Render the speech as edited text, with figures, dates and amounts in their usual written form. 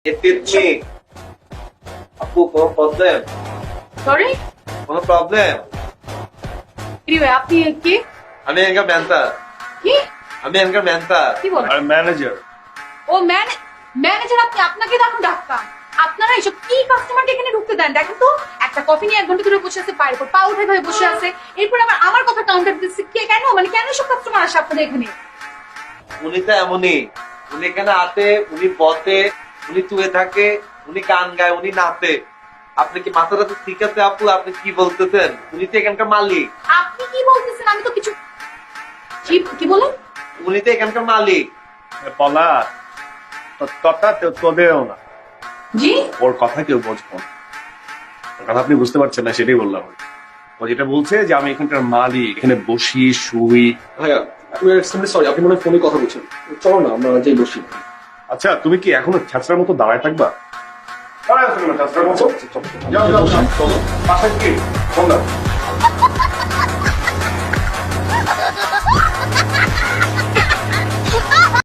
তিতলি আপু কোনো problem? Sorry কোনো প্রবলেম? এনিওয়ে আপনি কি আমি এনকার মেন্টার। কি আমি এনকার মেন্টার। কি বলেন? আর ম্যানেজার। ও ম্যানেজার আপনি আপনাকে তখন ডাকতাম। আপনারা এসব কি কাস্টমারকে এখানে ঢুকতে দেন? দেখেন তো একটা কফি নিয়ে 1 ঘন্টা ধরে বসে আছে, পায়ের উপর পা উঠে ভাবে বসে আছে, এরপর আবার আমার কথা কাউন্টার দিচ্ছে কেন? মানে কেন সব কাস্টমার আসে আপনাদের এখানে? উনি তো এমনই, উনি এখানে আসে, উনি বসে, উনি শুয়ে থাকে, উনি গান গায়, উনি নাচে। আপনি কি মাথাটা তো ঠিক আছে আপু? আপনি কি বলতেছেন? উনি তো এখানকার মালিক। আপনি কি বলতেছেন? আমি তো কিছু কি বলেন? উনি তো এখানকার মালিক। পলা কথা তোদেরও না, জি ওর কথা কেউ বুঝবো না। ওর কথা আপনি বুঝতে পারছেন না, সেটাই বললাম। ও যেটা বলছে যে আমি এখানকার মালিক, এখানে বসি শুই। ভাইয়া আমি এক্সট্রিমলি সরি, আপনি মনে হয় ফোনে কথা বলছেন। চলো না আমরা যাই বসি। আচ্ছা তুমি কি এখনো ছ্যাঁচড়ার মতো দাঁড়ায় থাকবা? দাঁড়ায় আছো কেন ছ্যাঁচড়ার মতো? যাও যাও যাও, চলো বাসায় কি ফোন দাও।